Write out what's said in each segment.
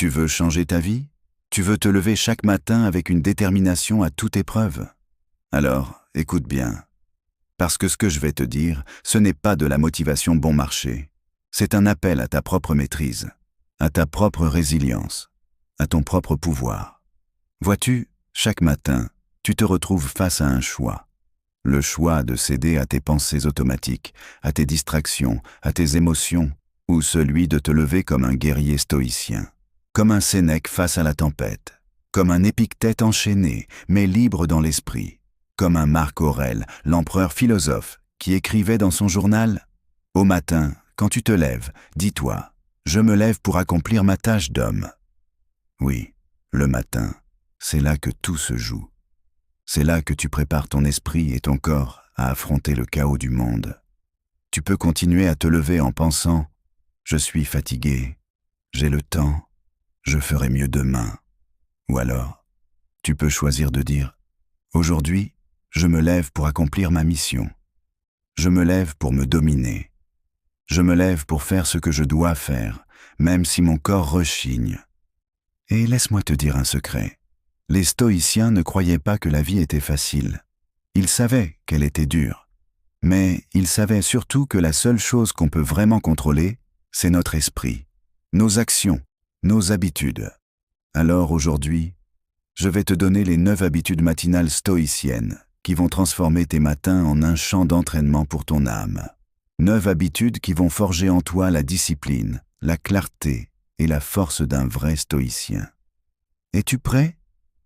Tu veux changer ta vie? Tu veux te lever chaque matin avec une détermination à toute épreuve? Alors, écoute bien. Parce que ce que je vais te dire, ce n'est pas de la motivation bon marché. C'est un appel à ta propre maîtrise, à ta propre résilience, à ton propre pouvoir. Vois-tu, chaque matin, tu te retrouves face à un choix. Le choix de céder à tes pensées automatiques, à tes distractions, à tes émotions, ou celui de te lever comme un guerrier stoïcien, comme un Sénèque face à la tempête, comme un Épictète enchaîné, mais libre dans l'esprit, comme un Marc Aurèle, l'empereur philosophe, qui écrivait dans son journal « Au matin, quand tu te lèves, dis-toi, je me lève pour accomplir ma tâche d'homme. » Oui, le matin, c'est là que tout se joue. C'est là que tu prépares ton esprit et ton corps à affronter le chaos du monde. Tu peux continuer à te lever en pensant « Je suis fatigué, j'ai le temps, je ferai mieux demain. » Ou alors, tu peux choisir de dire « Aujourd'hui, je me lève pour accomplir ma mission. Je me lève pour me dominer. Je me lève pour faire ce que je dois faire, même si mon corps rechigne. » Et laisse-moi te dire un secret. Les stoïciens ne croyaient pas que la vie était facile. Ils savaient qu'elle était dure. Mais ils savaient surtout que la seule chose qu'on peut vraiment contrôler, c'est notre esprit, nos actions, nos habitudes. Alors aujourd'hui, je vais te donner les 9 habitudes matinales stoïciennes qui vont transformer tes matins en un champ d'entraînement pour ton âme. 9 habitudes qui vont forger en toi la discipline, la clarté et la force d'un vrai stoïcien. Es-tu prêt?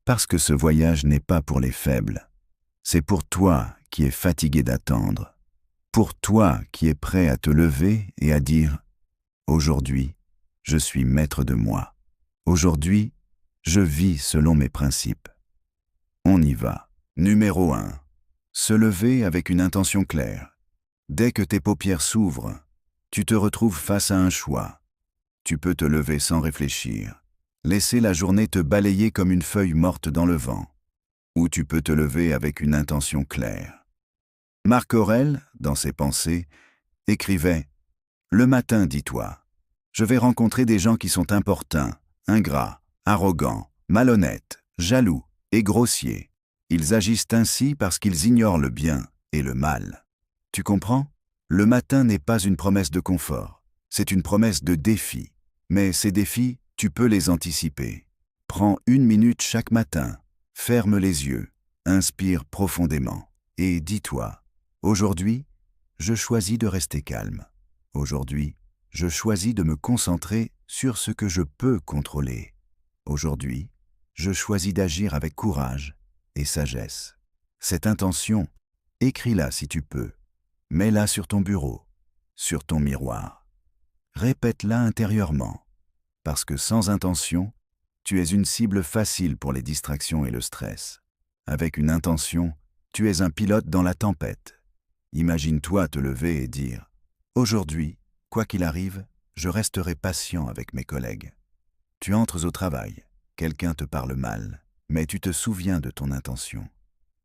Parce que ce voyage n'est pas pour les faibles. C'est pour toi qui es fatigué d'attendre. Pour toi qui es prêt à te lever et à dire « Aujourd'hui, je suis maître de moi. Aujourd'hui, je vis selon mes principes. » On y va. Numéro 1. Se lever avec une intention claire. Dès que tes paupières s'ouvrent, tu te retrouves face à un choix. Tu peux te lever sans réfléchir. Laisser la journée te balayer comme une feuille morte dans le vent. Ou tu peux te lever avec une intention claire. Marc Aurèle, dans ses pensées, écrivait « Le matin, dis-toi, je vais rencontrer des gens qui sont importuns, ingrats, arrogants, malhonnêtes, jaloux et grossiers. Ils agissent ainsi parce qu'ils ignorent le bien et le mal. » Tu comprends? Le matin n'est pas une promesse de confort, c'est une promesse de défi. Mais ces défis, tu peux les anticiper. Prends 1 minute chaque matin, ferme les yeux, inspire profondément et dis-toi, aujourd'hui, je choisis de rester calme. Aujourd'hui, je choisis de me concentrer sur ce que je peux contrôler. Aujourd'hui, je choisis d'agir avec courage et sagesse. Cette intention, écris-la si tu peux. Mets-la sur ton bureau, sur ton miroir. Répète-la intérieurement. Parce que sans intention, tu es une cible facile pour les distractions et le stress. Avec une intention, tu es un pilote dans la tempête. Imagine-toi te lever et dire « Aujourd'hui, quoi qu'il arrive, je resterai patient avec mes collègues. » Tu entres au travail, quelqu'un te parle mal, mais tu te souviens de ton intention.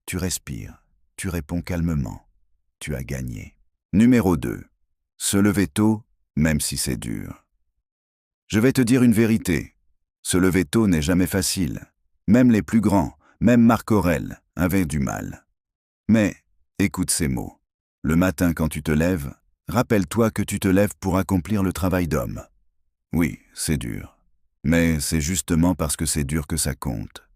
Tu respires, tu réponds calmement. Tu as gagné. Numéro 2. Se lever tôt, même si c'est dur. Je vais te dire une vérité. Se lever tôt n'est jamais facile. Même les plus grands, même Marc Aurèle, avaient du mal. Mais, écoute ces mots. Le matin quand tu te lèves, rappelle-toi que tu te lèves pour accomplir le travail d'homme. Oui, c'est dur. Mais c'est justement parce que c'est dur que ça compte.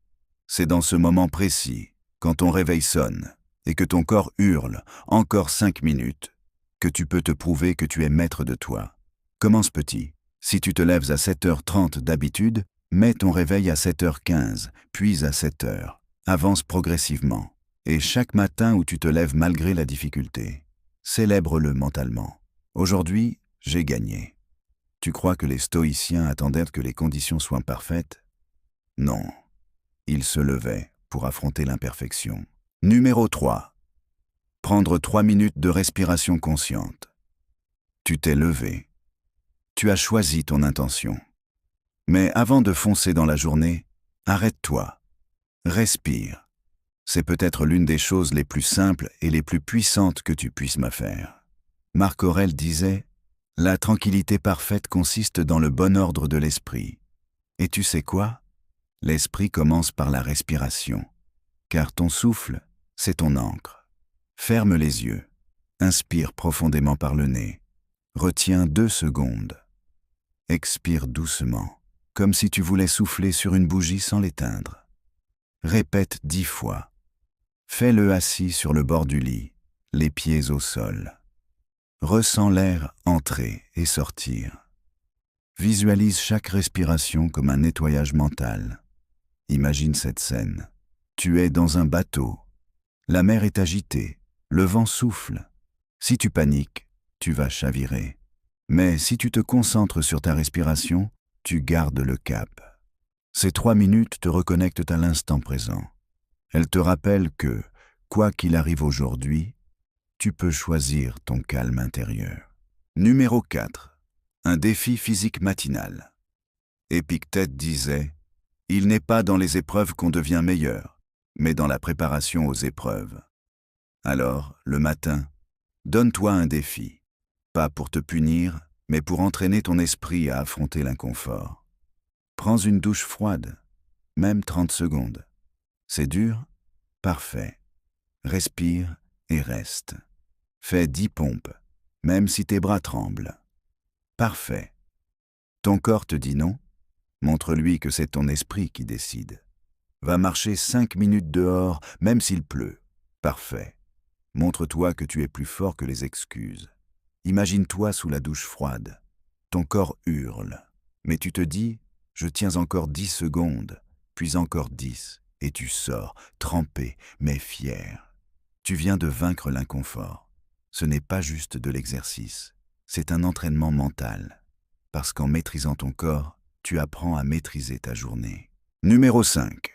C'est dans ce moment précis, quand ton réveil sonne, et que ton corps hurle « encore 5 minutes », que tu peux te prouver que tu es maître de toi. Commence petit. Si tu te lèves à 7h30 d'habitude, mets ton réveil à 7h15, puis à 7h. Avance progressivement. Et chaque matin où tu te lèves malgré la difficulté, célèbre-le mentalement. Aujourd'hui, j'ai gagné. Tu crois que les stoïciens attendaient que les conditions soient parfaites? Non. Ils se levaient pour affronter l'imperfection. Numéro 3. Prendre 3 minutes de respiration consciente. Tu t'es levé. Tu as choisi ton intention. Mais avant de foncer dans la journée, arrête-toi. Respire. C'est peut-être l'une des choses les plus simples et les plus puissantes que tu puisses me faire. Marc Aurèle disait « La tranquillité parfaite consiste dans le bon ordre de l'esprit. Et tu sais quoi? L'esprit commence par la respiration, car ton souffle, c'est ton encre. Ferme les yeux, inspire profondément par le nez, retiens 2 secondes. Expire doucement, comme si tu voulais souffler sur une bougie sans l'éteindre. Répète 10 fois. Fais-le assis sur le bord du lit, les pieds au sol. Ressens l'air entrer et sortir. Visualise chaque respiration comme un nettoyage mental. Imagine cette scène. Tu es dans un bateau. La mer est agitée, le vent souffle. Si tu paniques, tu vas chavirer. Mais si tu te concentres sur ta respiration, tu gardes le cap. Ces 3 minutes te reconnectent à l'instant présent. Elles te rappellent que, quoi qu'il arrive aujourd'hui, tu peux choisir ton calme intérieur. Numéro 4. Un défi physique matinal. Épictète disait « Il n'est pas dans les épreuves qu'on devient meilleur, mais dans la préparation aux épreuves. » Alors, le matin, donne-toi un défi. Pas pour te punir, mais pour entraîner ton esprit à affronter l'inconfort. Prends une douche froide, même 30 secondes. C'est dur? Parfait. Respire et reste. Fais 10 pompes, même si tes bras tremblent. Parfait. Ton corps te dit non? Montre-lui que c'est ton esprit qui décide. Va marcher 5 minutes dehors, même s'il pleut. Parfait. Montre-toi que tu es plus fort que les excuses. Imagine-toi sous la douche froide. Ton corps hurle. Mais tu te dis, je tiens encore 10 secondes, puis encore 10, et tu sors, trempé, mais fier. Tu viens de vaincre l'inconfort. Ce n'est pas juste de l'exercice, c'est un entraînement mental. Parce qu'en maîtrisant ton corps, tu apprends à maîtriser ta journée. Numéro 5.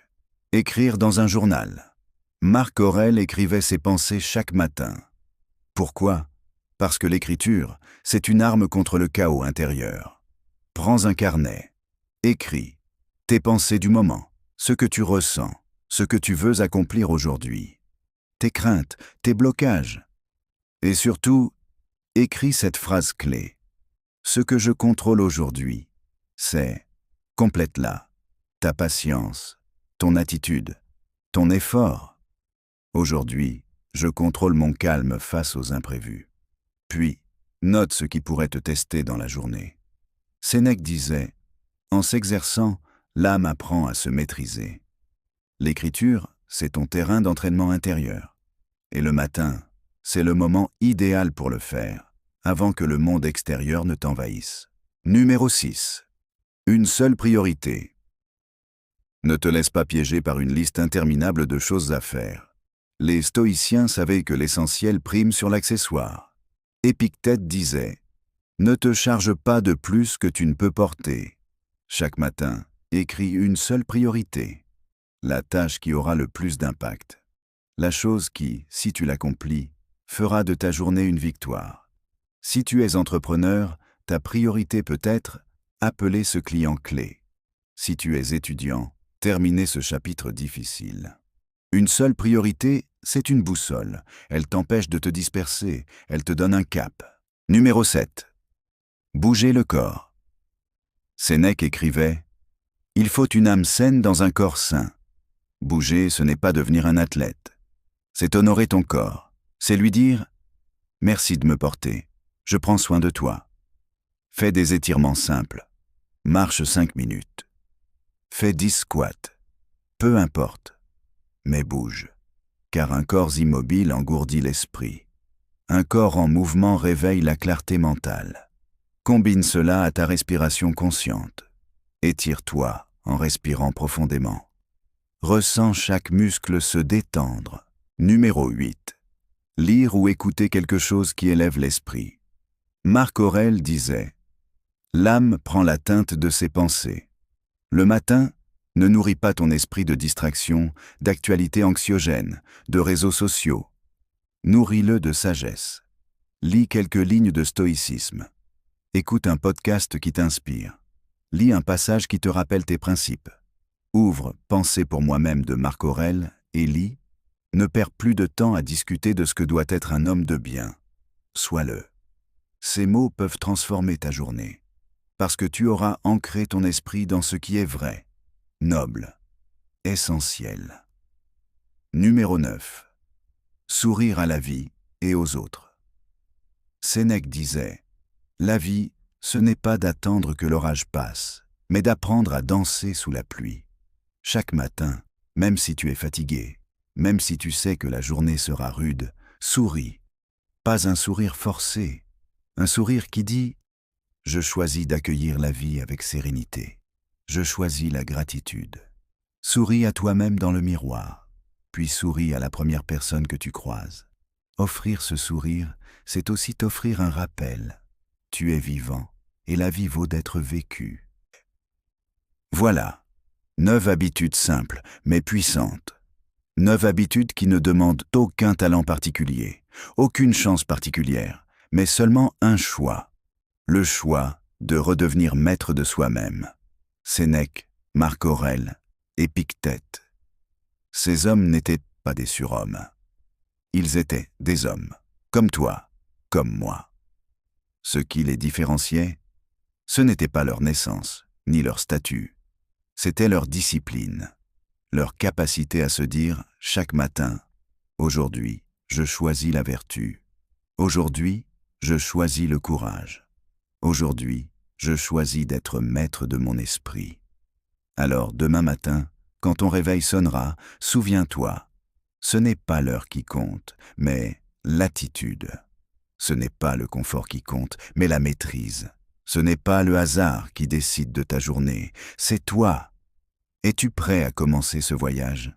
Écrire dans un journal. Marc Aurèle écrivait ses pensées chaque matin. Pourquoi? Parce que l'écriture, c'est une arme contre le chaos intérieur. Prends un carnet. Écris tes pensées du moment, ce que tu ressens, ce que tu veux accomplir aujourd'hui, tes craintes, tes blocages. Et surtout, écris cette phrase clé. Ce que je contrôle aujourd'hui, c'est, complète-la, ta patience, ton attitude, ton effort. Aujourd'hui, je contrôle mon calme face aux imprévus. Puis, note ce qui pourrait te tester dans la journée. Sénèque disait, en s'exerçant, l'âme apprend à se maîtriser. L'écriture, c'est ton terrain d'entraînement intérieur. Et le matin, c'est le moment idéal pour le faire, avant que le monde extérieur ne t'envahisse. Numéro 6. Une seule priorité. Ne te laisse pas piéger par une liste interminable de choses à faire. Les stoïciens savaient que l'essentiel prime sur l'accessoire. Épictète disait « Ne te charge pas de plus que tu ne peux porter. » Chaque matin, écris une seule priorité. La tâche qui aura le plus d'impact. La chose qui, si tu l'accomplis, fera de ta journée une victoire. Si tu es entrepreneur, ta priorité peut être appeler ce client clé. Si tu es étudiant, terminer ce chapitre difficile. Une seule priorité, c'est une boussole. Elle t'empêche de te disperser, elle te donne un cap. Numéro 7. Bouger le corps. Sénèque écrivait « Il faut une âme saine dans un corps sain. Bouger, ce n'est pas devenir un athlète. C'est honorer ton corps. C'est lui dire « Merci de me porter. Je prends soin de toi. » Fais des étirements simples. Marche 5 minutes. Fais 10 squats. Peu importe. Mais bouge. Car un corps immobile engourdit l'esprit. Un corps en mouvement réveille la clarté mentale. Combine cela à ta respiration consciente. Étire-toi en respirant profondément. Ressens chaque muscle se détendre. Numéro 8. Lire ou écouter quelque chose qui élève l'esprit. Marc Aurèle disait « L'âme prend la teinte de ses pensées. Le matin, ne nourris pas ton esprit de distraction, d'actualités anxiogènes, de réseaux sociaux. Nourris-le de sagesse. Lis quelques lignes de stoïcisme. Écoute un podcast qui t'inspire. Lis un passage qui te rappelle tes principes. Ouvre « Pensée pour moi-même » de Marc Aurèle et lis « Ne perds plus de temps à discuter de ce que doit être un homme de bien. Sois-le. » Ces mots peuvent transformer ta journée. parce que tu auras ancré ton esprit dans ce qui est vrai, noble, essentiel. Numéro 9. Sourire à la vie et aux autres. Sénèque disait, « La vie, ce n'est pas d'attendre que l'orage passe, mais d'apprendre à danser sous la pluie. Chaque matin, même si tu es fatigué, même si tu sais que la journée sera rude, souris. Pas un sourire forcé, un sourire qui dit « Je choisis d'accueillir la vie avec sérénité. Je choisis la gratitude. » Souris à toi-même dans le miroir, puis souris à la première personne que tu croises. Offrir ce sourire, c'est aussi t'offrir un rappel. Tu es vivant, et la vie vaut d'être vécue. Voilà, 9 habitudes simples, mais puissantes. 9 habitudes qui ne demandent aucun talent particulier, aucune chance particulière, mais seulement un choix. Le choix de redevenir maître de soi-même. Sénèque, Marc Aurèle, Épictète. Ces hommes n'étaient pas des surhommes. Ils étaient des hommes, comme toi, comme moi. Ce qui les différenciait, ce n'était pas leur naissance, ni leur statut. C'était leur discipline, leur capacité à se dire chaque matin « Aujourd'hui, je choisis la vertu. Aujourd'hui, je choisis le courage. Aujourd'hui, je choisis d'être maître de mon esprit. » Alors demain matin, quand ton réveil sonnera, souviens-toi, ce n'est pas l'heure qui compte, mais l'attitude. Ce n'est pas le confort qui compte, mais la maîtrise. Ce n'est pas le hasard qui décide de ta journée, c'est toi. Es-tu prêt à commencer ce voyage?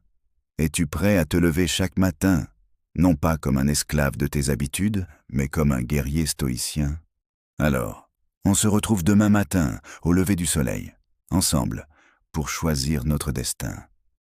Es-tu prêt à te lever chaque matin, non pas comme un esclave de tes habitudes, mais comme un guerrier stoïcien? Alors, on se retrouve demain matin, au lever du soleil, ensemble, pour choisir notre destin.